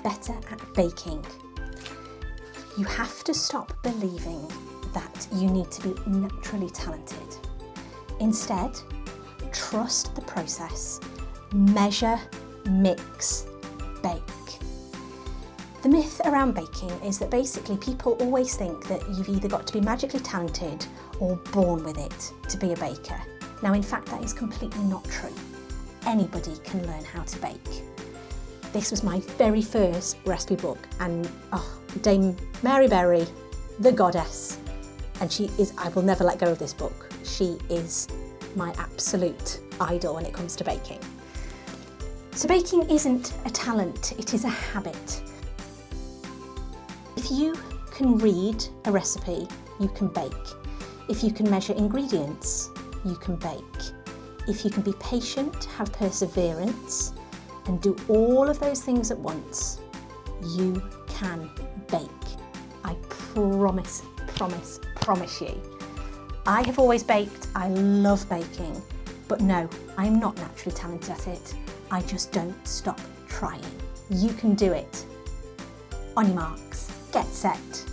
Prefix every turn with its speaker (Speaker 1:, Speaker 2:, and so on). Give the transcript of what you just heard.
Speaker 1: better at baking. You have to stop believing that you need to be naturally talented. Instead, trust the process, measure, mix, bake. The myth around baking is that basically people always think that you've either got to be magically talented or born with it to be a baker. Now, in fact, that is completely not true. Anybody can learn how to bake. This was my very first recipe book, and Dame Mary Berry, the goddess, and I will never let go of this book. She is my absolute idol when it comes to baking. So baking isn't a talent, it is a habit. If you can read a recipe, you can bake. If you can measure ingredients, you can bake. If you can be patient, have perseverance, and do all of those things at once, you can bake. I promise you. I have always baked, I love baking, but no, I'm not naturally talented at it. I just don't stop trying. You can do it. On your marks, get set,